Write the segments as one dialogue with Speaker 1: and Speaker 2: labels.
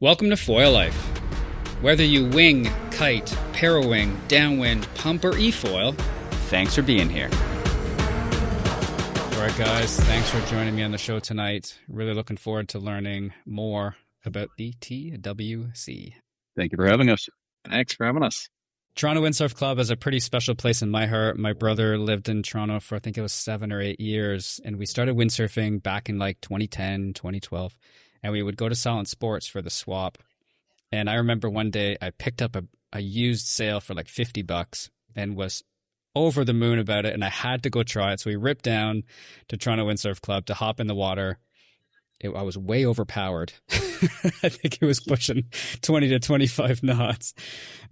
Speaker 1: Welcome to Foil Life. Whether you wing, kite, parawing, downwind, pump, or e-foil,
Speaker 2: Thanks for being here.
Speaker 1: all right, guys, thanks for joining me on the show tonight. Really looking forward to learning more about the TWC.
Speaker 3: Thank you for having us.
Speaker 2: Thanks for having us.
Speaker 1: Toronto Windsurf Club is a pretty special place in my heart. My brother lived in Toronto for I think it was 7 or 8 years, and we started windsurfing back in like 2010, 2012, and we would go to Silent Sports for the swap. And I remember one day I picked up a used sail for like $50 and was over the moon about it, and I had to go try it. So we ripped down to Toronto Windsurf Club to hop in the water. I was way overpowered. I think it was pushing 20 to 25 knots.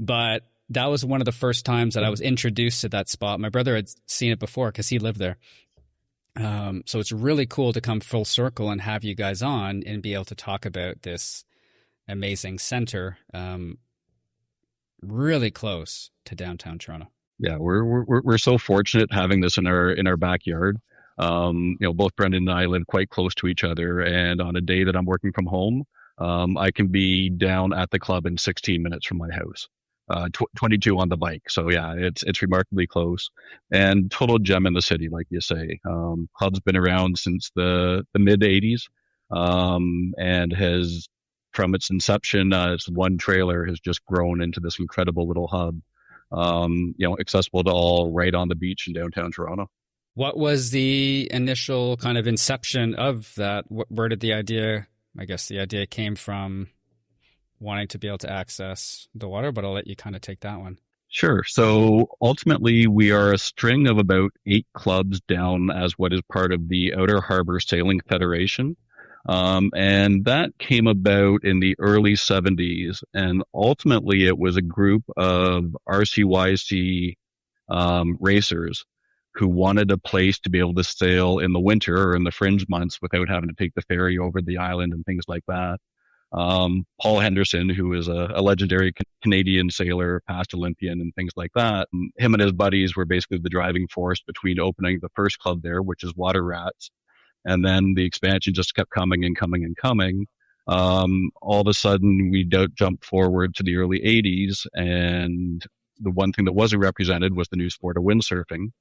Speaker 1: But that was one of the first times that I was introduced to that spot. My brother had seen it before because he lived there. So it's really cool to come full circle and have you guys on and be able to talk about this amazing center, really close to downtown Toronto.
Speaker 3: Yeah, we're so fortunate having this in our backyard. Both Brendan and I live quite close to each other, and on a day that I'm working from home, I can be down at the club in 16 minutes from my house. 22 on the bike. So yeah, it's remarkably close and total gem in the city, like you say. Club's been around since the mid 80s, and has, from its inception, its one trailer has just grown into this incredible little hub. Accessible to all, right on the beach in downtown Toronto.
Speaker 1: What was the initial kind of inception of that? Where did the idea, I guess the idea came from wanting to be able to access the water, but I'll let you kind of take that one.
Speaker 3: Sure. So ultimately, we are a string of about 8 clubs down as what is part of the Outer Harbour Sailing Federation. And that came about in the early 70s. And ultimately, it was a group of RCYC racers who wanted a place to be able to sail in the winter or in the fringe months without having to take the ferry over the island and things like that. Paul Henderson, who is a legendary Canadian sailor, past Olympian and things like that, him and his buddies were basically the driving force between opening the first club there, which is Water Rats. And then the expansion just kept coming and coming and coming. All of a sudden, we jumped forward to the early 80s, and the one thing that wasn't represented was the new sport of windsurfing.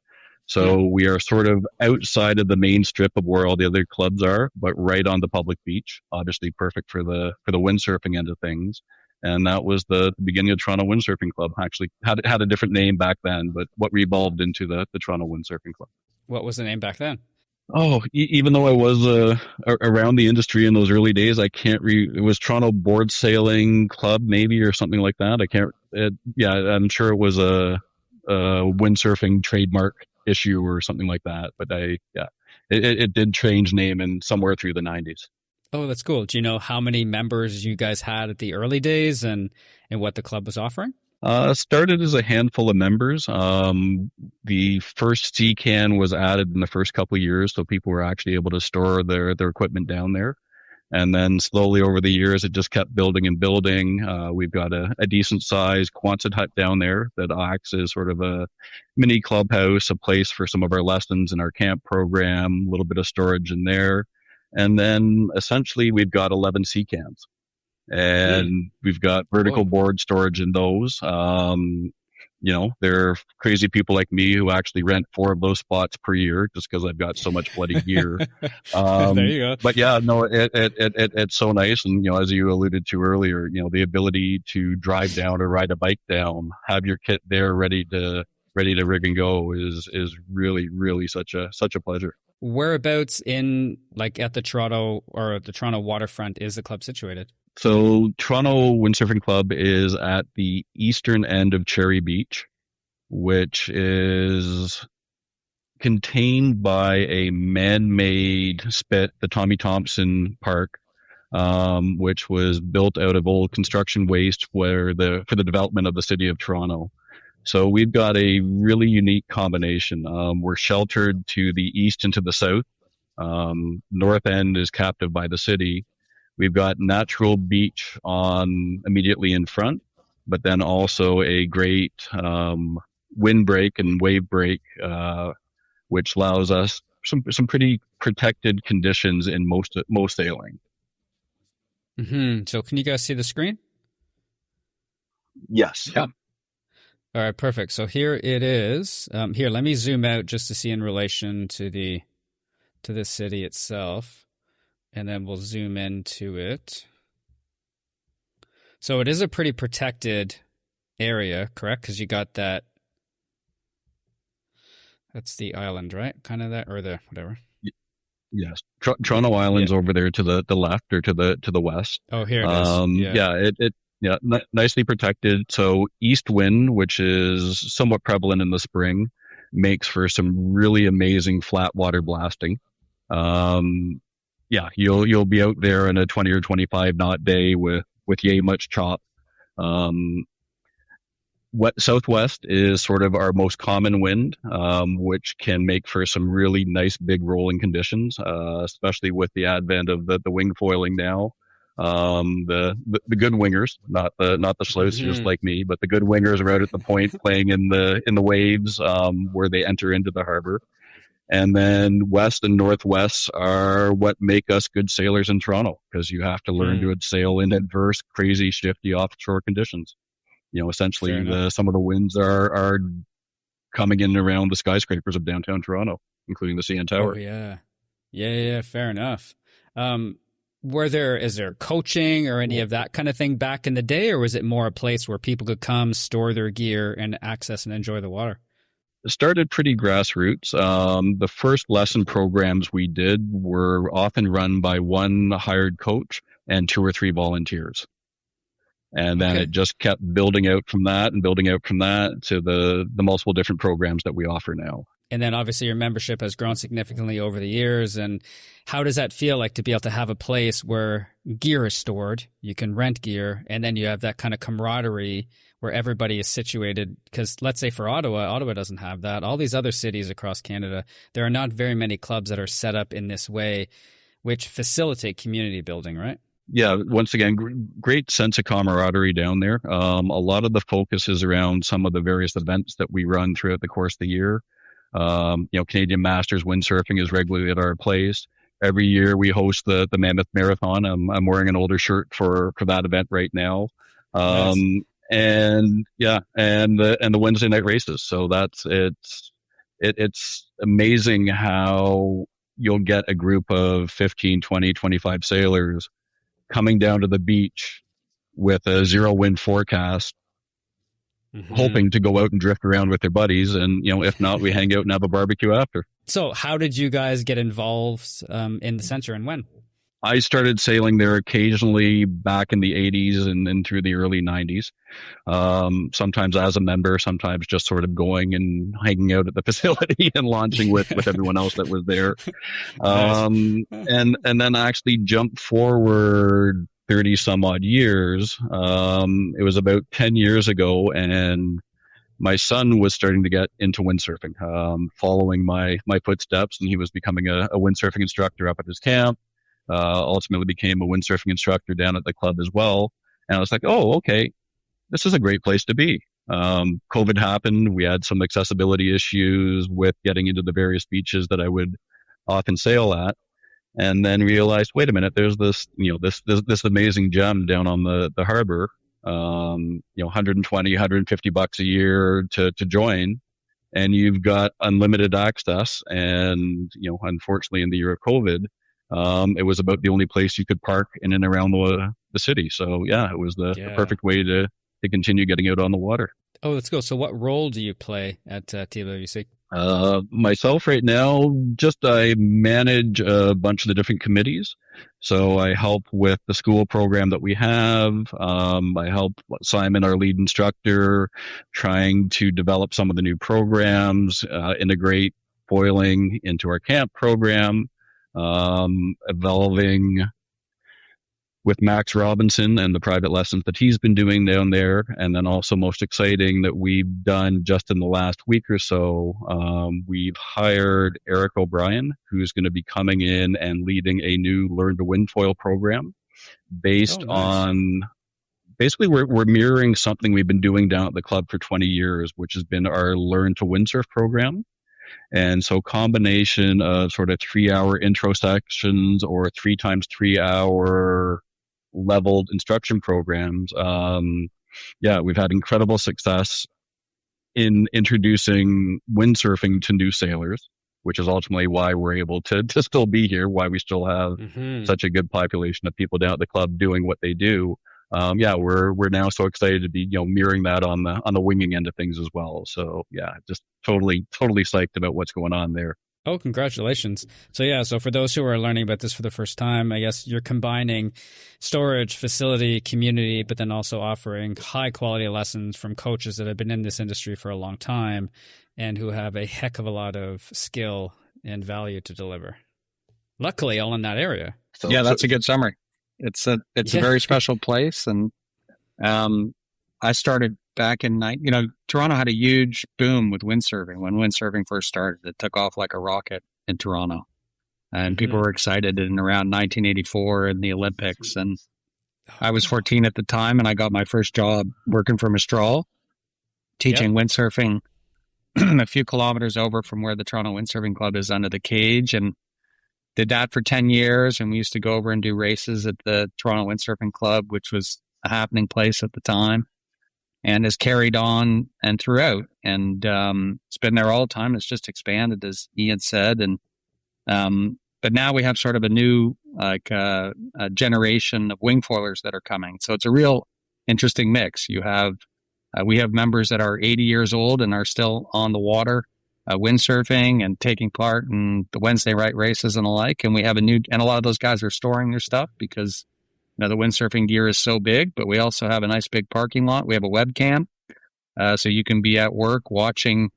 Speaker 3: So we are sort of outside of the main strip of where all the other clubs are, but right on the public beach. Obviously perfect for the windsurfing end of things. And that was the beginning of Toronto Windsurfing Club. Actually had a different name back then, but what evolved into the Toronto Windsurfing Club.
Speaker 1: What was the name back then?
Speaker 3: Oh, even though I was around the industry in those early days, I can't it was Toronto Board Sailing Club maybe, or something like that. I'm sure it was a windsurfing trademark issue or something like that. But it did change name in somewhere through the 90s.
Speaker 1: Oh, that's cool. Do you know how many members you guys had at the early days and what the club was offering?
Speaker 3: Started as a handful of members. The first sea can was added in the first couple of years, so people were actually able to store their equipment down there. And then slowly over the years, it just kept building and building. We've got a decent sized Quonset hut down there that acts as sort of a mini clubhouse, a place for some of our lessons in our camp program, a little bit of storage in there. And then essentially we've got 11 sea cans. And we've got vertical board storage in those. There are crazy people like me who actually rent 4 of those spots per year just because I've got so much bloody gear.
Speaker 1: There you go.
Speaker 3: But yeah, no, it's so nice. And, as you alluded to earlier, the ability to drive down or ride a bike down, have your kit there ready to rig and go is really, really such a pleasure.
Speaker 1: Whereabouts in, like, at the Toronto or the Toronto waterfront is the club situated?
Speaker 3: So Toronto Windsurfing Club is at the eastern end of Cherry Beach, which is contained by a man-made spit, the Tommy Thompson Park, which was built out of old construction waste for the development of the city of Toronto. So we've got a really unique combination. We're sheltered to the east and to the south. North end is captive by the city. We've got natural beach on immediately in front, but then also a great windbreak and wave break, which allows us some pretty protected conditions in most sailing.
Speaker 1: So can you guys see the screen?
Speaker 3: Yes.
Speaker 2: Yeah.
Speaker 1: All right, perfect. So here it is. Here, let me zoom out just to see in relation to the city itself, and then we'll zoom into it. So it is a pretty protected area, correct? Because you got that. That's the island, right? Kind of that, or the whatever.
Speaker 3: Yes. Toronto Island's over there to the left or to the west.
Speaker 1: Oh, here it is.
Speaker 3: Yeah, nicely protected. So east wind, which is somewhat prevalent in the spring, makes for some really amazing flat water blasting. You'll be out there in a 20 or 25 knot day with yay much chop. Southwest is sort of our most common wind, which can make for some really nice big rolling conditions, especially with the advent of the wing foiling now. The good wingers, not the slouchers like me, but the good wingers are out at the point playing in the waves where they enter into the harbor. And then west and northwest are what make us good sailors in Toronto, because you have to learn to sail in adverse, crazy, shifty offshore conditions. Essentially, some of the winds are coming in around the skyscrapers of downtown Toronto, including the CN Tower.
Speaker 1: Oh, yeah. Fair enough. Is there coaching or any of that kind of thing back in the day, or was it more a place where people could come, store their gear, and access and enjoy the water?
Speaker 3: It started pretty grassroots. The first lesson programs we did were often run by one hired coach and 2 or 3 volunteers. And then it just kept building out from that to the multiple different programs that we offer now.
Speaker 1: And then obviously your membership has grown significantly over the years. And how does that feel like to be able to have a place where gear is stored, you can rent gear, and then you have that kind of camaraderie where everybody is situated? Because let's say for Ottawa doesn't have that. All these other cities across Canada, there are not very many clubs that are set up in this way, which facilitate community building, right?
Speaker 3: Yeah, once again, great sense of camaraderie down there. A lot of the focus is around some of the various events that we run throughout the course of the year. Canadian Masters Windsurfing is regularly at our place. Every year we host the Mammoth Marathon. I'm wearing an older shirt for that event right now.
Speaker 1: Nice.
Speaker 3: And the Wednesday night races. So it's amazing how you'll get a group of 15, 20, 25 sailors coming down to the beach with a 0 wind forecast, hoping to go out and drift around with their buddies. And, if not, we hang out and have a barbecue after.
Speaker 1: So how did you guys get involved in the center, and when?
Speaker 3: I started sailing there occasionally back in the 80s and through the early 90s. Sometimes as a member, sometimes just sort of going and hanging out at the facility and launching with everyone else that was there. And then actually jump forward 30 some odd years. It was about 10 years ago, and my son was starting to get into windsurfing, following my footsteps, and he was becoming a windsurfing instructor up at his camp. Ultimately became a windsurfing instructor down at the club as well. And I was like, oh, okay, this is a great place to be. COVID happened. We had some accessibility issues with getting into the various beaches that I would often sail at. And then realized, wait a minute, there's this amazing gem down on the harbor, 120, 150 bucks a year to join. And you've got unlimited access. And, unfortunately in the year of COVID, it was about the only place you could park in and around the city. So yeah, it was the perfect way to continue getting out on the water.
Speaker 1: Oh, let's go. So what role do you play at TWC?
Speaker 3: Myself right now, I manage a bunch of the different committees. So I help with the school program that we have. I help Simon, our lead instructor, trying to develop some of the new programs, integrate foiling into our camp program. Evolving with Max Robinson and the private lessons that he's been doing down there. And then also most exciting that we've done just in the last week or so, we've hired Eric O'Brien, who's going to be coming in and leading a new Learn to Windfoil program based on, basically we're mirroring something we've been doing down at the club for 20 years, which has been our Learn to Windsurf program. And so combination of sort of 3-hour intro sections or 3 times 3 hour leveled instruction programs. We've had incredible success in introducing windsurfing to new sailors, which is ultimately why we're able to still be here, why we still have such a good population of people down at the club doing what they do. We're now so excited to be, mirroring that on the winging end of things as well. So just totally psyched about what's going on there.
Speaker 1: Oh, congratulations. So for those who are learning about this for the first time, I guess you're combining storage, facility, community, but then also offering high quality lessons from coaches that have been in this industry for a long time and who have a heck of a lot of skill and value to deliver. Luckily, all in that area.
Speaker 2: That's a good summary. It's a very special place. And I started back in Toronto had a huge boom with windsurfing. When windsurfing first started, it took off like a rocket in Toronto. And people were excited in around 1984 in the Olympics. And I was 14 at the time, and I got my first job working for Mistral, teaching windsurfing a few kilometers over from where the Toronto Windsurfing Club is under the cage, and did that for 10 years. And we used to go over and do races at the Toronto Windsurfing Club, which was a happening place at the time, and has carried on and throughout. And it's been there all the time. It's just expanded, as Ian said. And but now we have sort of a new a generation of wing foilers that are coming. So it's a real interesting mix. You have we have members that are 80 years old and are still on the water, windsurfing and taking part in the Wednesday night races and the like. And we have and a lot of those guys are storing their stuff because the windsurfing gear is so big. But we also have a nice big parking lot. We have a webcam, so you can be at work watching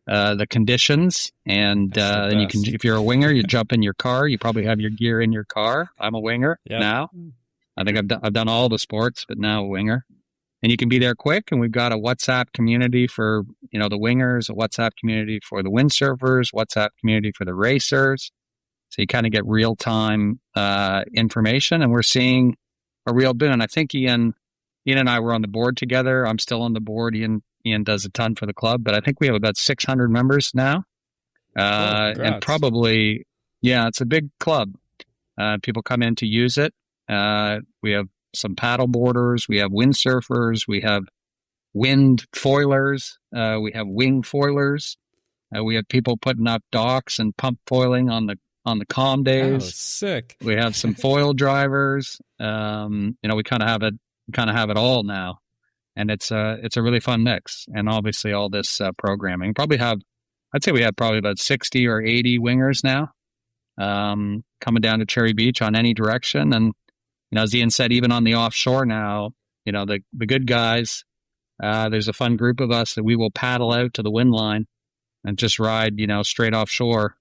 Speaker 2: the conditions, and then you can, if you're a winger, you jump in your car. You probably have your gear in your car. I'm a winger now. I think I've done all the sports, but now a winger. And you can be there quick, and we've got a WhatsApp community for, the wingers, a WhatsApp community for the windsurfers, WhatsApp community for the racers. So you kind of get real-time information, and we're seeing a real boom. And I think Ian and I were on the board together. I'm still on the board. Ian does a ton for the club, but I think we have about 600 members now. And probably, it's a big club. People come in to use it. We have some paddle boarders, we have windsurfers, we have wind foilers, we have wing foilers, we have people putting up docks and pump foiling on the calm days.
Speaker 1: Oh, sick.
Speaker 2: We have some foil drivers. We kind of have it all now, and it's a really fun mix. And obviously all this programming. I'd say we have probably about 60 or 80 wingers now, coming down to Cherry Beach on any direction. And as Ian said, even on the offshore now, the good guys, there's a fun group of us that we will paddle out to the wind line and just ride, straight offshore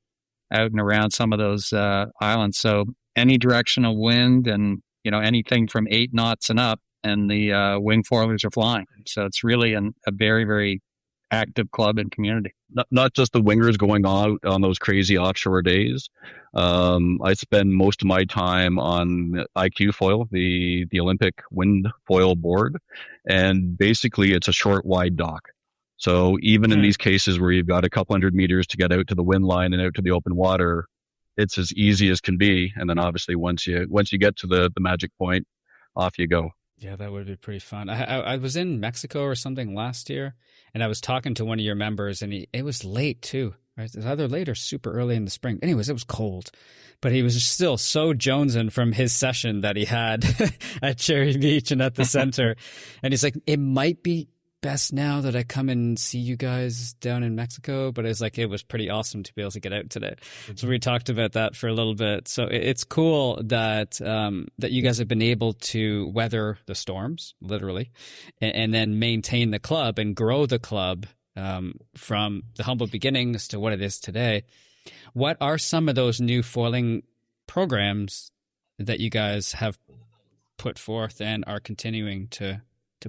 Speaker 2: out and around some of those islands. So any direction of wind and, anything from 8 knots and up, and the wing foilers are flying. So it's really a very, very active club and community.
Speaker 3: Not just the wingers going out on those crazy offshore days. I spend most of my time on WeCANFoil, the Olympic wind foil board, and basically it's a short, wide dock. So even in these cases where you've got a couple hundred meters to get out to the wind line and out to the open water, it's as easy as can be. And then obviously once you get to the magic point, off you go.
Speaker 1: Yeah, that would be pretty fun. I was in Mexico or something last year, and I was talking to one of your members, and it was late too. Right? It was either late or super early in the spring. Anyways, it was cold, but he was still so jonesing from his session that he had at Cherry Beach and at the center. And he's like, it might be best now that I come and see you guys down in Mexico, but it's like, it was pretty awesome to be able to get out today. So we talked about that for a little bit. So it's cool that that you guys have been able to weather the storms, literally, and then maintain the club and grow the club from the humble beginnings to what it is today. What are some of those new foiling programs that you guys have put forth and are continuing to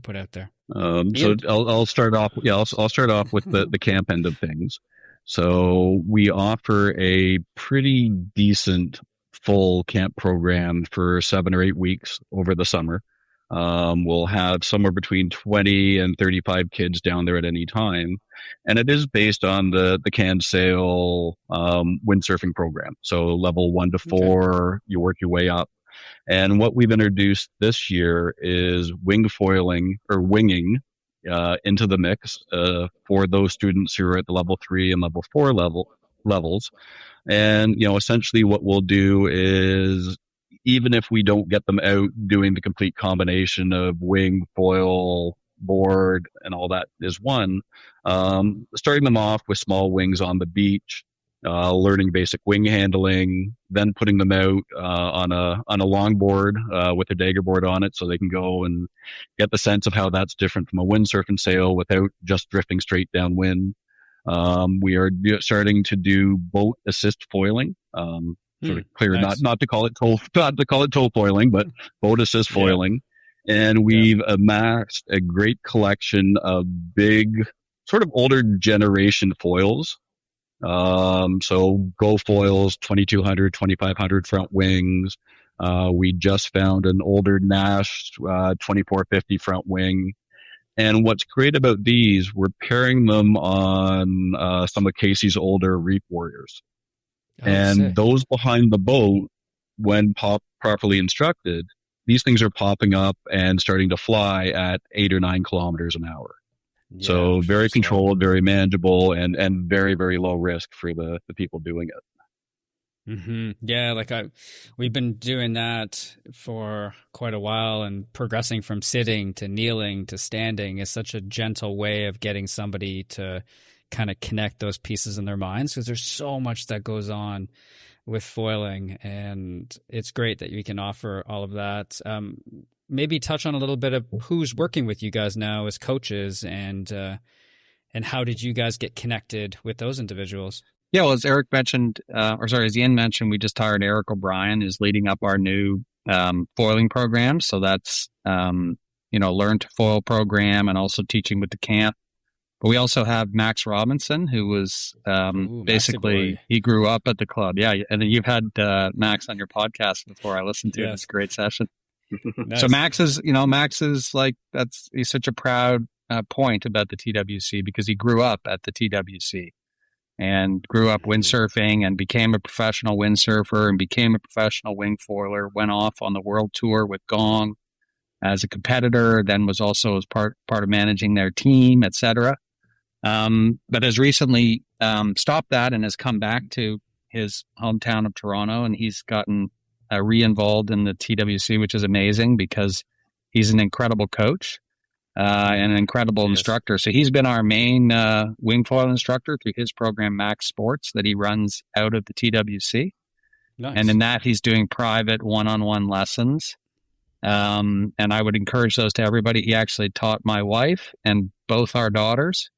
Speaker 1: put out there?
Speaker 3: So I'll start off. I'll start off with the camp end of things. So we offer a pretty decent full camp program for 7 or 8 weeks over the summer. We'll have somewhere between 20 and 35 kids down there at any time. And it is based on the CANSail windsurfing program. So level 1 to 4, you work your way up. And what we've introduced this year is wing foiling or winging into the mix for those students who are at the level 3 and level 4 levels. And, essentially what we'll do is, even if we don't get them out doing the complete combination of wing, foil, board, and all that is one, starting them off with small wings on the beach, learning basic wing handling, then putting them out on a longboard with a dagger board on it, so they can go and get the sense of how that's different from a windsurf and sail without just drifting straight downwind. We are starting to do boat assist foiling. Sort of clear, nice. not to call it tow foiling, but boat assist foiling. And we've amassed a great collection of big, sort of older generation foils. So Go Foils, 2200, 2500 front wings. We just found an older Nash 2450 front wing. And what's great about these, we're pairing them on some of Casey's older Reef Warriors. And sick. Those behind the boat, when properly instructed, these things are popping up and starting to fly at 8 or 9 kilometers an hour. Yeah, so very controlled, very manageable, and very, very low risk for the people doing it.
Speaker 1: Mm-hmm. Yeah, we've been doing that for quite a while, and progressing from sitting to kneeling to standing is such a gentle way of getting somebody to kind of connect those pieces in their minds, because there's so much that goes on with foiling, and it's great that you can offer all of that. Maybe touch on a little bit of who's working with you guys now as coaches, and how did you guys get connected with those individuals?
Speaker 2: Yeah, well, as Eric mentioned, as Ian mentioned, we just hired Eric O'Brien, who's leading up our new foiling program. So that's Learn to Foil program, and also teaching with the camp. But we also have Max Robinson, who was basically, he grew up at the club. Yeah, and then you've had Max on your podcast before. I listened to it. It's a great session. Nice. So Max is he's such a proud point about the TWC, because he grew up at the TWC and grew up windsurfing and became a professional windsurfer and became a professional wing foiler, went off on the world tour with Gong as a competitor, then was also as part of managing their team, etc. But has recently stopped that and has come back to his hometown of Toronto, and he's gotten re-involved in the TWC, which is amazing, because he's an incredible coach and an incredible instructor. So he's been our main wing foil instructor through his program, Max Sports, that he runs out of the TWC. Nice. And in that, he's doing private one-on-one lessons. And I would encourage those to everybody. He actually taught my wife and both our daughters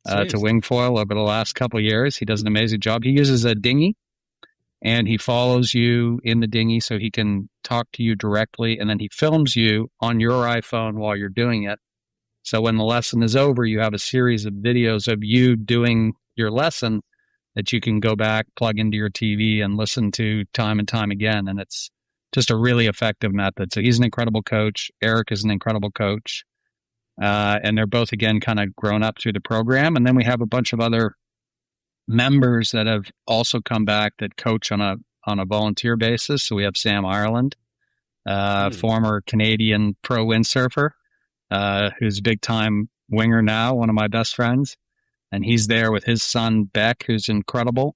Speaker 2: to wing foil over the last couple of years. He does an amazing job. He uses a dinghy, and he follows you in the dinghy so he can talk to you directly, and then he films you on your iPhone while you're doing it. So when the lesson is over, you have a series of videos of you doing your lesson that you can go back, plug into your TV, and listen to time and time again. And it's just a really effective method. So he's an incredible coach. Eric is an incredible coach. And they're both, again, kind of grown up through the program. And then we have a bunch of other members that have also come back that coach on a volunteer basis. So we have Sam Ireland, former Canadian pro windsurfer, who's a big time winger now, one of my best friends. And he's there with his son, Beck, who's incredible.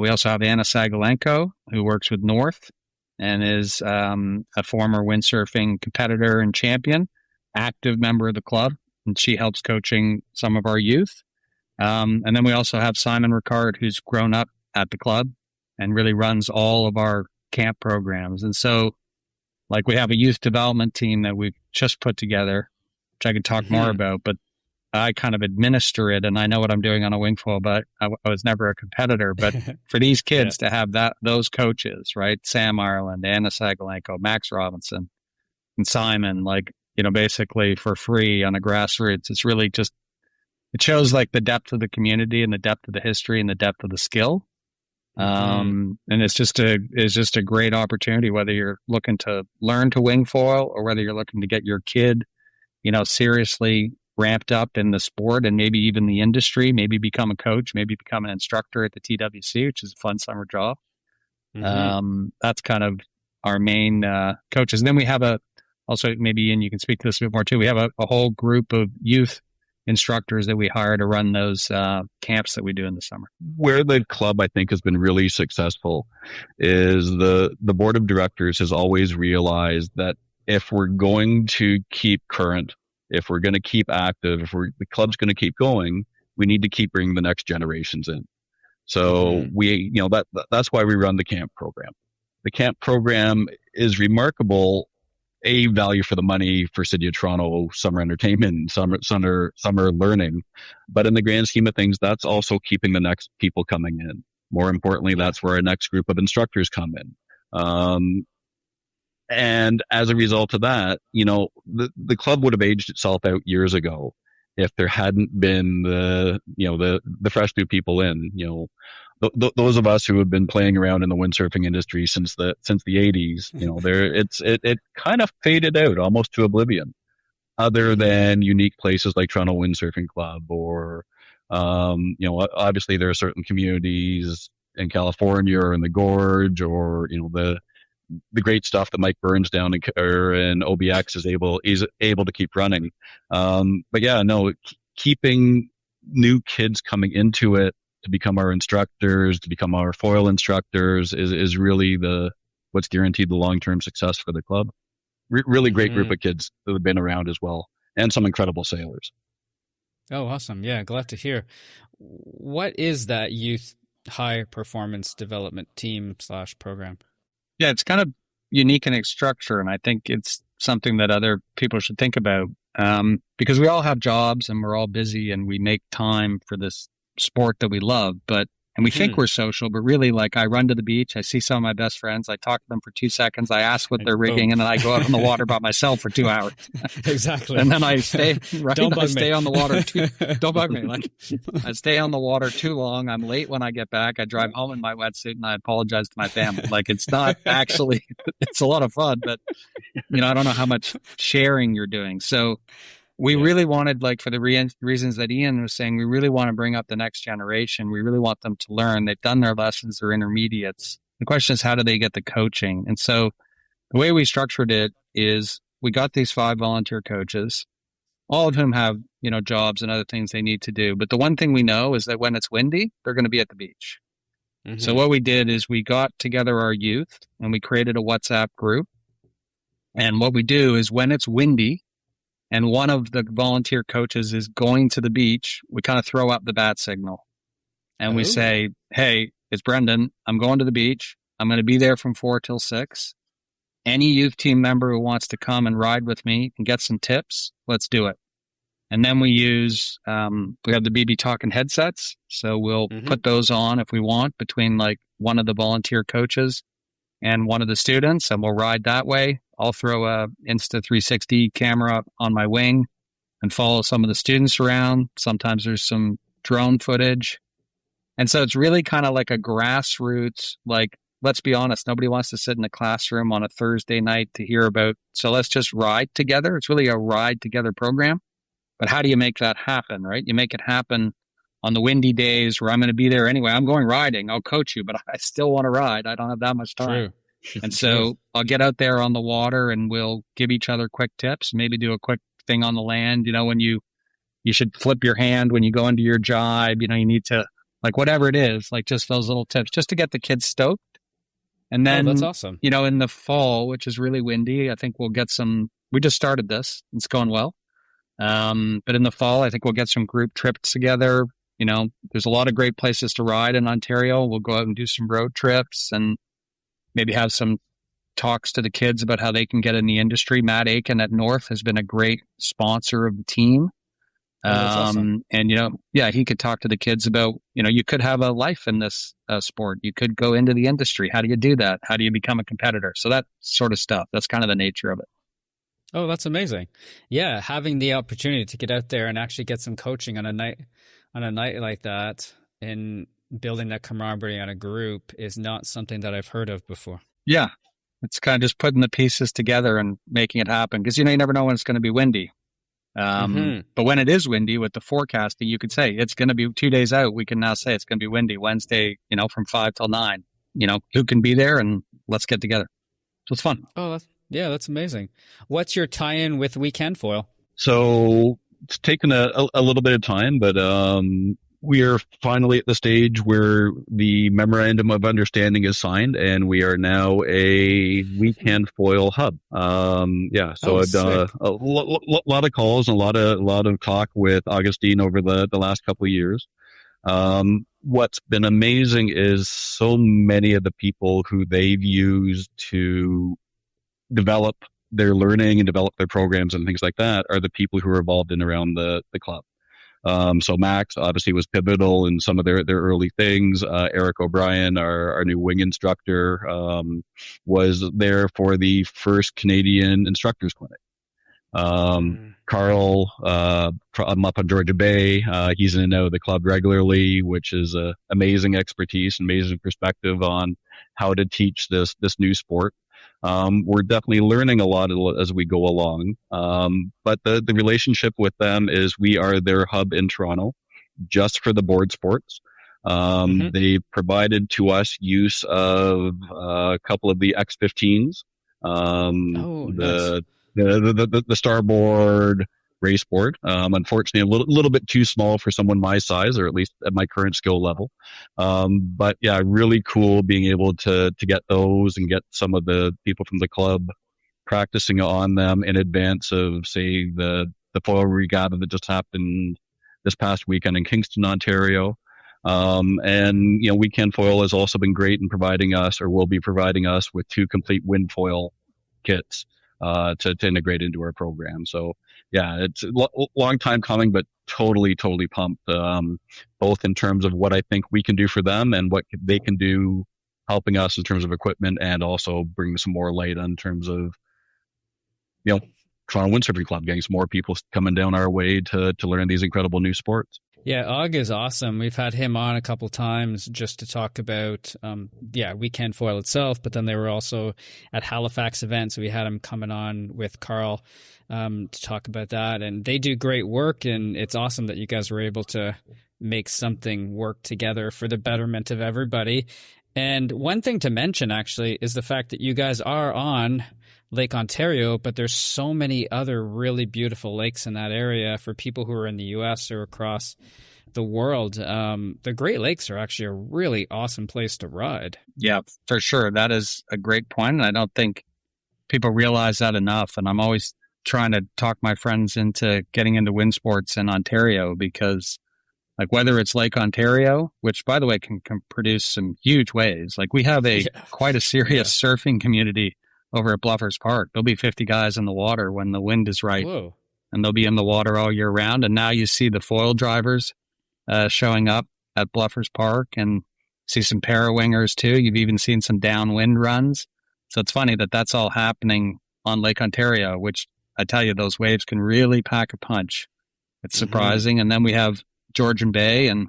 Speaker 2: We also have Anna Sagalenko, who works with North and is a former windsurfing competitor and champion, active member of the club. And she helps coaching some of our youth. And then we also have Simon Ricard, who's grown up at the club and really runs all of our camp programs. And so, we have a youth development team that we've just put together, which I could talk more about, but I kind of administer it, and I know what I'm doing on a wing foil, but I was never a competitor. But for these kids to have those coaches, right? Sam Ireland, Anna Sagalenko, Max Robinson, and Simon, basically for free on a grassroots, it's really just, it shows the depth of the community and the depth of the history and the depth of the skill. And it's just a great opportunity, whether you're looking to learn to wing foil or whether you're looking to get your kid, seriously ramped up in the sport and maybe even the industry, maybe become a coach, maybe become an instructor at the TWC, which is a fun summer job. That's kind of our main coaches. And then we have also maybe, and you can speak to this a bit more too, we have a whole group of youth instructors that we hire to run those camps that we do in the summer.
Speaker 3: Where the club, I think, has been really successful is the board of directors has always realized that if we're going to keep current, if we're going to keep active, the club's going to keep going, we need to keep bringing the next generations in. So that's why we run the camp program. The camp program is remarkable. A, value for the money for City of Toronto, summer entertainment, summer learning. But in the grand scheme of things, that's also keeping the next people coming in. More importantly, that's where our next group of instructors come in. And as a result of that, the club would have aged itself out years ago if there hadn't been the fresh new people in. Those of us who have been playing around in the windsurfing industry since the 80s, it kind of faded out almost to oblivion, other than unique places like Toronto Windsurfing Club, or obviously there are certain communities in California or in the Gorge, or the great stuff that Mike Burns down in OBX is able to keep running. But yeah, no, keeping new kids coming into it to become our instructors, to become our foil instructors is really what's guaranteed the long-term success for the club. Really great group of kids that have been around as well, and some incredible sailors.
Speaker 1: Oh, awesome. Yeah, glad to hear. What is that youth high performance development team / program?
Speaker 2: Yeah, it's kind of unique in its structure, and I think it's something that other people should think about, because we all have jobs and we're all busy and we make time for this sport that we love, and we think we're social, but really, like, I run to the beach, I see some of my best friends, I talk to them for 2 seconds, I ask what they're rigging, and then I go out on the water by myself for 2 hours.
Speaker 1: Exactly.
Speaker 2: And then I stay, right?
Speaker 1: Don't bug
Speaker 2: I stay
Speaker 1: me.
Speaker 2: on the water don't bug me. Like, I stay on the water too long. I'm late when I get back. I drive home in my wetsuit and I apologize to my family. Like, it's not actually, it's a lot of fun, but I don't know how much sharing you're doing. So we really wanted, like, for the reasons that Ian was saying, we really want to bring up the next generation. We really want them to learn. They've done their lessons, they're intermediates. The question is, how do they get the coaching? And so the way we structured it is we got these 5 volunteer coaches, all of whom have, jobs and other things they need to do. But the one thing we know is that when it's windy, they're going to be at the beach. So what we did is we got together our youth and we created a WhatsApp group. And what we do is when it's windy, and one of the volunteer coaches is going to the beach, we kind of throw up the bat signal. And we say, hey, it's Brendan. I'm going to the beach. I'm going to be there from 4 till 6. Any youth team member who wants to come and ride with me and get some tips, let's do it. And then we use, we have the BB Talking headsets. So we'll put those on if we want between, like, one of the volunteer coaches and one of the students, and we'll ride that way. I'll throw a Insta360 camera on my wing and follow some of the students around. Sometimes there's some drone footage. And so it's really kind of like a grassroots, like, let's be honest, nobody wants to sit in a classroom on a Thursday night to hear about, so let's just ride together. It's really a ride together program. But how do you make that happen, right? You make it happen on the windy days where I'm going to be there anyway. I'm going riding. I'll coach you, but I still want to ride. I don't have that much time.
Speaker 1: True.
Speaker 2: And so I'll get out there on the water and we'll give each other quick tips, maybe do a quick thing on the land. When you should flip your hand when you go into your jibe, you need to, like, whatever it is, like, just those little tips just to get the kids stoked. And then,
Speaker 1: that's awesome.
Speaker 2: In the fall, which is really windy, I think we'll get we just started this. It's going well. But in the fall, I think we'll get some group trips together. There's a lot of great places to ride in Ontario. We'll go out and do some road trips and maybe have some talks to the kids about how they can get in the industry. Matt Aiken at North has been a great sponsor of the team.
Speaker 1: That's awesome.
Speaker 2: And, he could talk to the kids about, you could have a life in this sport. You could go into the industry. How do you do that? How do you become a competitor? So that sort of stuff. That's kind of the nature of it.
Speaker 1: Oh, that's amazing. Yeah, having the opportunity to get out there and actually get some coaching on a night like that and building that camaraderie on a group is not something that I've heard of before. Yeah.
Speaker 2: It's kind of just putting the pieces together and making it happen. Because, you never know when it's going to be windy. But when it is windy with the forecasting, you could say it's going to be 2 days out. We can now say it's going to be windy Wednesday, from 5 till 9. Who can be there, and let's get together. So it's fun.
Speaker 1: Oh, that's amazing. What's your tie-in with WeCANFoil?
Speaker 3: So it's taken a little bit of time, but we are finally at the stage where the memorandum of understanding is signed, and we are now a WeCANFoil hub. So I've done a lot of calls and a lot of talk with Augustine over the last couple of years. What's been amazing is so many of the people who they've used to develop their learning and develop their programs and things like that are the people who are involved in around the club. So Max obviously was pivotal in some of their early things. Eric O'Brien, our new wing instructor, was there for the first Canadian instructors clinic. Carl, I'm up on Georgia Bay. He's in and out of the club regularly, which is amazing expertise, amazing perspective on how to teach this new sport. We're definitely learning a lot as we go along. But the relationship with them is we are their hub in Toronto just for the board sports. They provided to us use of a couple of the X15s.
Speaker 1: Nice.
Speaker 3: The starboard race board. Unfortunately, a little bit too small for someone my size, or at least at my current skill level. But yeah, really cool being able to get those and get some of the people from the club practicing on them in advance of, say, the foil regatta that just happened this past weekend in Kingston, Ontario. And WeCANFoil has also been great in providing us, or will be providing us, with 2 complete wind foil kits to integrate into our program. So yeah, it's a long time coming, but totally pumped, both in terms of what I think we can do for them and what they can do helping us in terms of equipment, and also bring some more light in terms of, Toronto Windsurfing Club, getting some more people coming down our way to learn these incredible new sports.
Speaker 1: Yeah, Og is awesome. We've had him on a couple times just to talk about, WeCANFoil itself, but then they were also at Halifax events. So we had him coming on with Carl to talk about that. And they do great work, and it's awesome that you guys were able to make something work together for the betterment of everybody. And one thing to mention, actually, is the fact that you guys are on Lake Ontario, but there's so many other really beautiful lakes in that area for people who are in the U.S. or across the world. The Great Lakes are actually a really awesome place to ride.
Speaker 2: Yeah, for sure. That is a great point. And I don't think people realize that enough. And I'm always trying to talk my friends into getting into wind sports in Ontario, because like whether it's Lake Ontario, which by the way can produce some huge waves. Like we have quite a serious surfing community over at Bluffers Park. There'll be 50 guys in the water when the wind is right.
Speaker 1: Whoa.
Speaker 2: And they'll be in the water all year round. And now you see the foil drivers showing up at Bluffers Park, and see some parawingers too. You've even seen some downwind runs. So it's funny that that's all happening on Lake Ontario, which I tell you, those waves can really pack a punch. It's surprising. And then we have Georgian Bay, and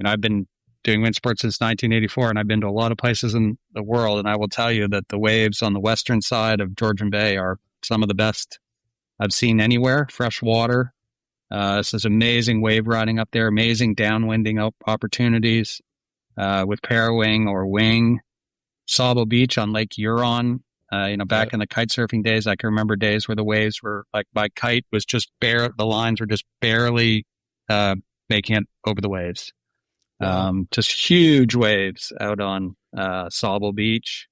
Speaker 2: I've been doing wind sports since 1984, and I've been to a lot of places in the world, and I will tell you that the waves on the western side of Georgian Bay are some of the best I've seen anywhere. Fresh water. This is amazing wave riding up there, amazing downwinding opportunities with parawing or wing. Sable Beach on Lake Huron. Back in the kite surfing days, I can remember days where the waves were like, my kite was just the lines were just barely making it over the waves. Just huge waves out on Sable Beach.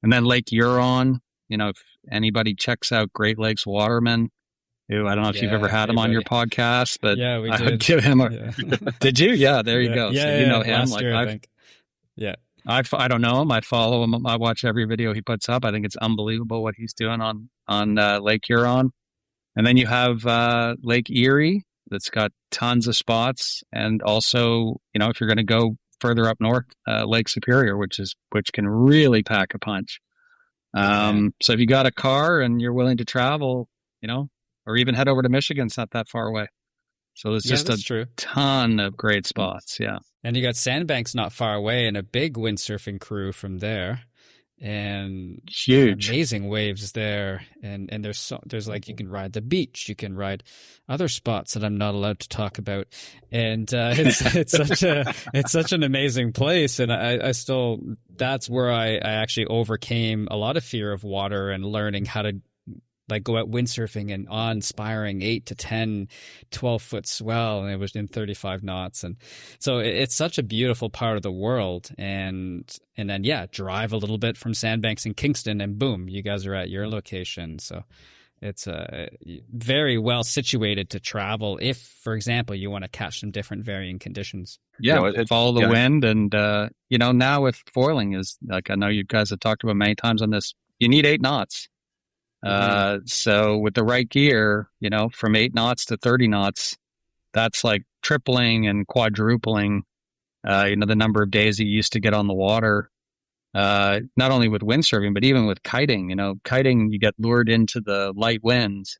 Speaker 2: And then Lake Huron, if anybody checks out Great Lakes Waterman, who I don't know if you've ever had him on your podcast, but
Speaker 1: yeah, we did.
Speaker 2: I would give him Did you? Yeah, there you go.
Speaker 1: Yeah,
Speaker 2: so you know him.
Speaker 1: Last year, I think. Yeah.
Speaker 2: I don't know him. I follow him. I watch every video he puts up. I think it's unbelievable what he's doing on Lake Huron. And then you have Lake Erie, that's got tons of spots. And also, if you're going to go further up north, Lake Superior, which can really pack a punch. So if you got a car and you're willing to travel, or even head over to Michigan, it's not that far away. So there's just a ton of great spots. Yeah.
Speaker 1: And you got Sandbanks not far away, and a big windsurfing crew from there. and
Speaker 2: Huge.
Speaker 1: amazing waves there. And there's like, you can ride the beach, you can ride other spots that I'm not allowed to talk about. And it's such an amazing place. And I still, that's where I actually overcame a lot of fear of water and learning how to like go out windsurfing and awe-inspiring 8 to 10, 12-foot swell, and it was in 35 knots. And so it's such a beautiful part of the world. And then, yeah, drive a little bit from Sandbanks in Kingston, and boom, you guys are at your location. So it's very well situated to travel if, for example, you want to catch some different varying conditions.
Speaker 2: Yeah, follow the wind. And, now with foiling is, like I know you guys have talked about many times on this, you need 8 knots. So with the right gear, from 8 knots to 30 knots, that's like tripling and quadrupling, the number of days you used to get on the water, not only with windsurfing, but even with kiting. Kiting, you get lured into the light winds,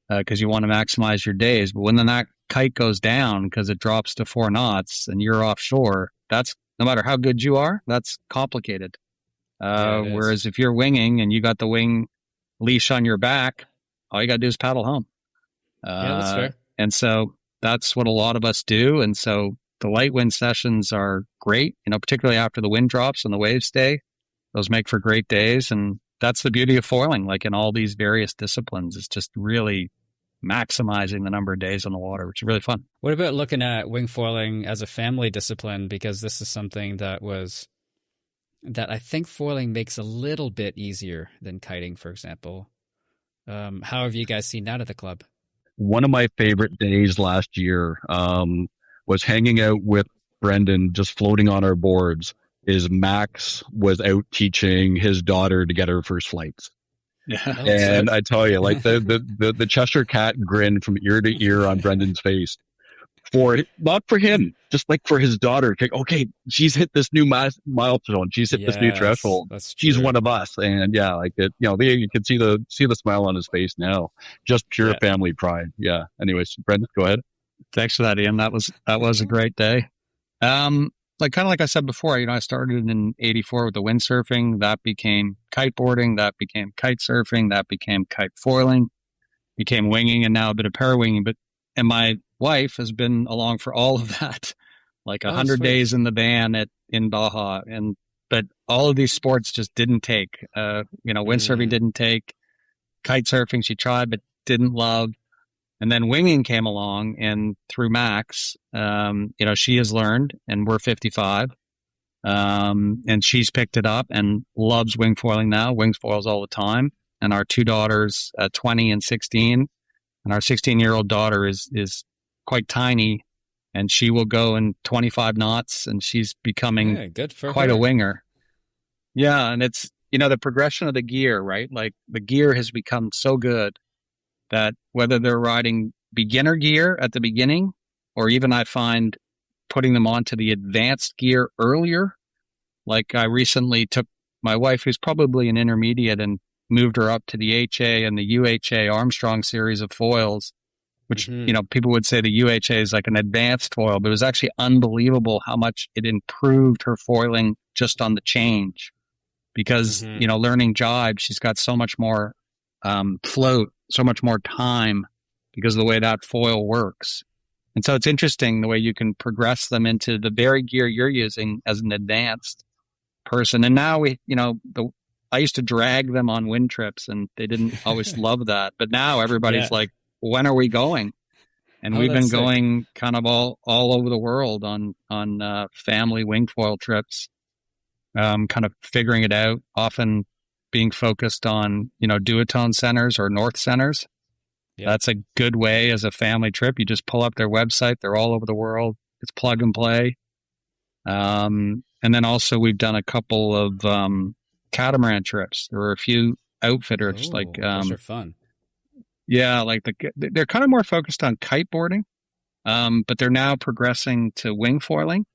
Speaker 2: because you want to maximize your days. But when that kite goes down because it drops to 4 knots and you're offshore, that's, no matter how good you are, that's complicated. Whereas if you're winging and you got the wing leash on your back, all you got to do is paddle home.
Speaker 1: That's fair.
Speaker 2: And so that's what a lot of us do. And so the light wind sessions are great, particularly after the wind drops and the waves stay. Those make for great days. And that's the beauty of foiling, like in all these various disciplines. It's just really maximizing the number of days on the water, which is really fun.
Speaker 1: What about looking at wing foiling as a family discipline? Because this is something that I think foiling makes a little bit easier than kiting, for example. How have you guys seen that at the club?
Speaker 3: One of my favorite days last year was hanging out with Brendan, just floating on our boards. Max was out teaching his daughter to get her first flights.
Speaker 2: Yeah.
Speaker 3: And I tell you, like the Cheshire cat grin from ear to ear on Brendan's face. Not for him, just like for his daughter. Okay, she's hit this new milestone. She's hit this new threshold. She's one of us, and yeah, like it. You can see the smile on his face now. Just pure family pride. Yeah. Anyways, Brendan, go ahead.
Speaker 2: Thanks for that, Ian. That was a great day. Like I said before, I started in '84 with the windsurfing. That became kiteboarding. That became kite surfing. That became kite foiling. Became winging, and now a bit of parawinging. And my wife has been along for all of that, like 100 days in the van in Baja. But all of these sports just didn't take. Windsurfing didn't take. Kite surfing she tried but didn't love. And then winging came along, and through Max, she has learned, and we're 55. And she's picked it up and loves wing foiling now, wings foils all the time. And our 2 daughters, 20 and 16, and our 16-year-old daughter is quite tiny, and she will go in 25 knots, and she's becoming quite a winger. Yeah, and it's, the progression of the gear, right? Like the gear has become so good that whether they're riding beginner gear at the beginning, or even I find putting them onto the advanced gear earlier. Like I recently took my wife, who's probably an intermediate, and moved her up to the HA and the UHA Armstrong series of foils, which, people would say the UHA is like an advanced foil, but it was actually unbelievable how much it improved her foiling just on the change. Because, learning jibe, she's got so much more float, so much more time because of the way that foil works. And so it's interesting the way you can progress them into the very gear you're using as an advanced person. And now I used to drag them on wind trips, and they didn't always love that. But now everybody's like, when are we going? And we've been going kind of all over the world on family wing foil trips, kind of figuring it out, often being focused on, duotone centers or north centers. Yep. That's a good way as a family trip. You just pull up their website. They're all over the world. It's plug and play. And then also we've done a couple of catamaran trips. There were a few outfitters
Speaker 1: those are fun.
Speaker 2: Yeah, like they're kind of more focused on kiteboarding, but they're now progressing to wing foiling,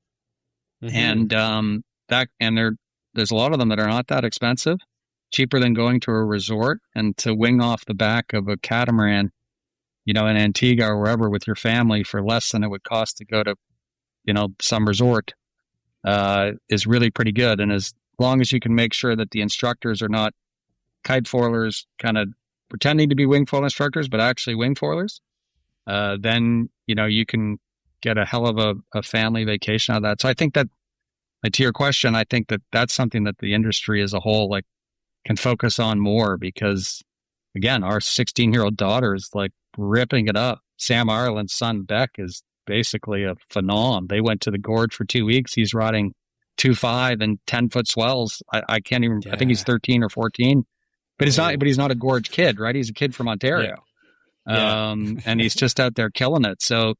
Speaker 2: and there's a lot of them that are not that expensive, cheaper than going to a resort, and to wing off the back of a catamaran, in Antigua or wherever with your family for less than it would cost to go to, some resort, is really pretty good. And as long as you can make sure that the instructors are not kite foilers kind of pretending to be wing foil instructors, but actually wing foilers, then, you can get a hell of a family vacation out of that. So I think that, to your question, I think that that's something that the industry as a whole, like, can focus on more, because again, our 16-year-old daughter is like ripping it up. Sam Ireland's son, Beck, is basically a phenom. They went to the gorge for 2 weeks. He's riding 2.5 and 10-foot swells. I can't even, I think he's 13 or 14, but he's not a gorge kid, right? He's a kid from Ontario.
Speaker 1: Yeah.
Speaker 2: And he's just out there killing it. So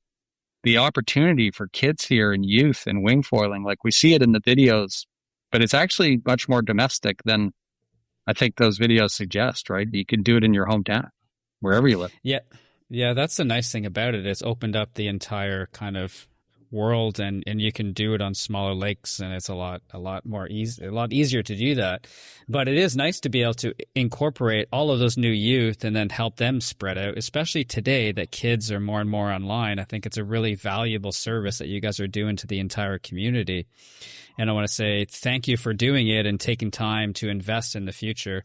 Speaker 2: the opportunity for kids here and youth and wing foiling, like, we see it in the videos, but it's actually much more domestic than I think those videos suggest, right? You can do it in your hometown, wherever you live.
Speaker 1: Yeah. Yeah, that's the nice thing about it. It's opened up the entire kind of world, and you can do it on smaller lakes, and it's a lot easier to do that. But it is nice to be able to incorporate all of those new youth and then help them spread out, especially today that kids are more and more online. I think it's a really valuable service that you guys are doing to the entire community. And I want to say thank you for doing it and taking time to invest in the future,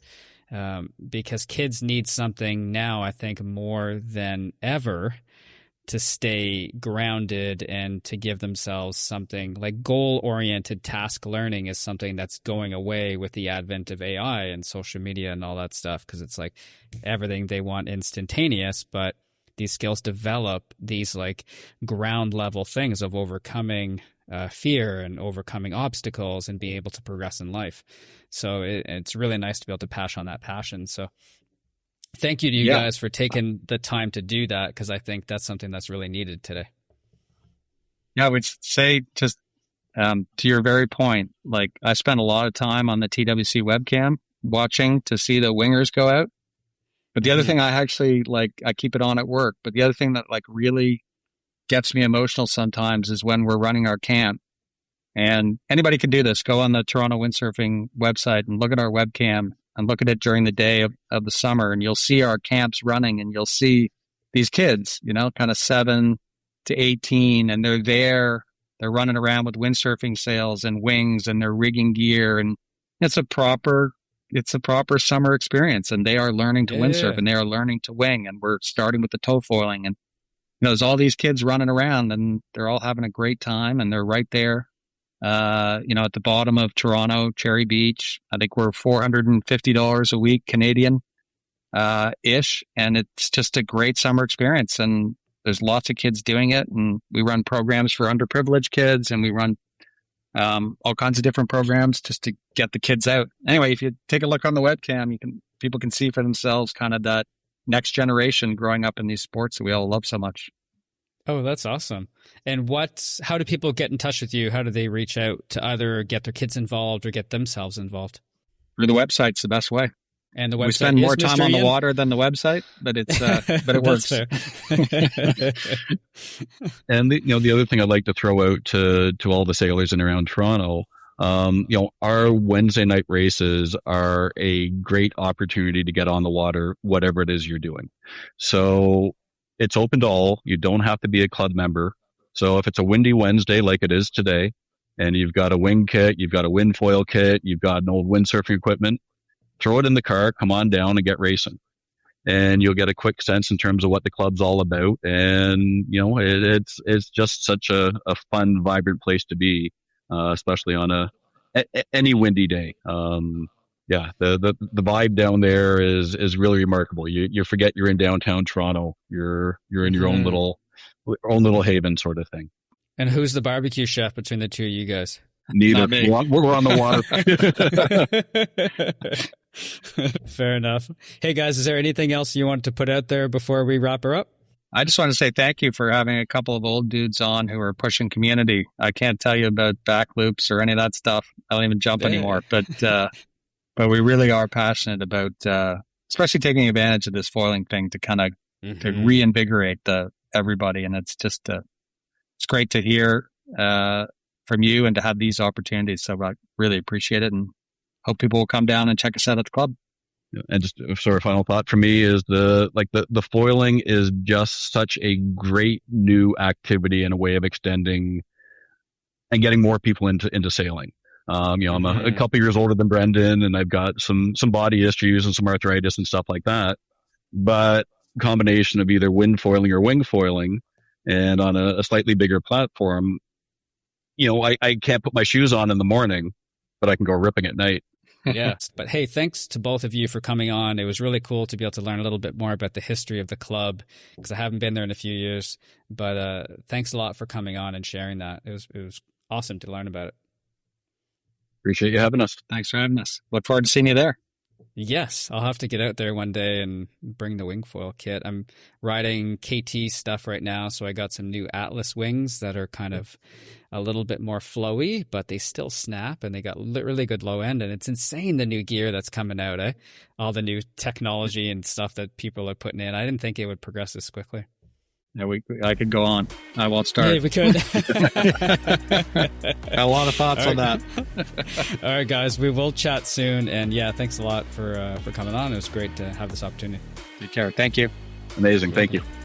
Speaker 1: because kids need something now, I think, more than ever, to stay grounded and to give themselves something. Like, goal-oriented task learning is something that's going away with the advent of AI and social media and all that stuff, because it's like everything they want instantaneous, but these skills develop these like ground level things of overcoming fear and overcoming obstacles and being able to progress in life. So it's really nice to be able to pass on that passion. So thank you to you guys for taking the time to do that, because I think that's something that's really needed today.
Speaker 2: Yeah, I would say, just to your very point, like, I spent a lot of time on the TWC webcam watching to see the wingers go out. But the other thing I actually, like, I keep it on at work, but the other thing that, like, really gets me emotional sometimes is when we're running our camp. And anybody can do this. Go on the Toronto Windsurfing website and look at our webcam and look at it during the day of the summer, and you'll see our camps running, and you'll see these kids, kind of 7 to 18, and they're running around with windsurfing sails and wings, and they're rigging gear, and it's a proper summer experience, and they are learning to windsurf, and they are learning to wing, and we're starting with the tow foiling, and there's all these kids running around, and they're all having a great time, and they're right there. At the bottom of Toronto, Cherry Beach. I think we're $450 a week Canadian ish, and it's just a great summer experience. And there's lots of kids doing it, and we run programs for underprivileged kids, and we run all kinds of different programs just to get the kids out. Anyway, if you take a look on the webcam, people can see for themselves kind of that next generation growing up in these sports that we all love so much.
Speaker 1: Oh, that's awesome. And how do people get in touch with you? How do they reach out to either get their kids involved or get themselves involved?
Speaker 2: Through the website's the best way.
Speaker 1: And the website,
Speaker 2: we spend more time on the water than the website, but it's but it works.
Speaker 3: And the other thing I'd like to throw out to all the sailors in around Toronto, our Wednesday night races are a great opportunity to get on the water, whatever it is you're doing. So it's open to all. You don't have to be a club member. So if it's a windy Wednesday like it is today, and you've got a wing kit, you've got a wind foil kit, you've got an old windsurfing equipment, throw it in the car, come on down and get racing. And you'll get a quick sense in terms of what the club's all about. And, it's just such a fun, vibrant place to be, especially on any windy day. The vibe down there is really remarkable. You forget you're in downtown Toronto. You're in your own little haven sort of thing.
Speaker 1: And who's the barbecue chef between the two of you guys?
Speaker 3: Neither. We're on the water.
Speaker 1: Fair enough. Hey guys, is there anything else you want to put out there before we wrap her up?
Speaker 2: I just want to say thank you for having a couple of old dudes on who are pushing community. I can't tell you about back loops or any of that stuff. I don't even jump anymore, but we really are passionate about, especially taking advantage of this foiling thing to kind of to reinvigorate everybody. And it's just, it's great to hear from you and to have these opportunities. So I really appreciate it, and hope people will come down and check us out at the club.
Speaker 3: And just sort of final thought for me is the foiling is just such a great new activity and a way of extending and getting more people into sailing. I'm a couple years older than Brendan, and I've got some body issues and some arthritis and stuff like that. But combination of either wind foiling or wing foiling, and on a slightly bigger platform, I can't put my shoes on in the morning, but I can go ripping at night.
Speaker 1: Yes. But hey, thanks to both of you for coming on. It was really cool to be able to learn a little bit more about the history of the club, because I haven't been there in a few years. But thanks a lot for coming on and sharing that. It was awesome to learn about it.
Speaker 3: Appreciate you having us.
Speaker 2: Thanks for having us. Look forward to seeing you there.
Speaker 1: Yes, I'll have to get out there one day and bring the wing foil kit. I'm riding KT stuff right now, so I got some new Atlas wings that are kind of a little bit more flowy, but they still snap, and they got really good low end, and it's insane the new gear that's coming out, eh? All the new technology and stuff that people are putting in. I didn't think it would progress this quickly.
Speaker 2: Yeah, I could go on. I won't start.
Speaker 1: Yeah, we could.
Speaker 2: Got a lot of thoughts on that.
Speaker 1: All right, guys, we will chat soon. And yeah, thanks a lot for coming on. It was great to have this opportunity.
Speaker 2: Take care. Thank you.
Speaker 3: Amazing. Thank you.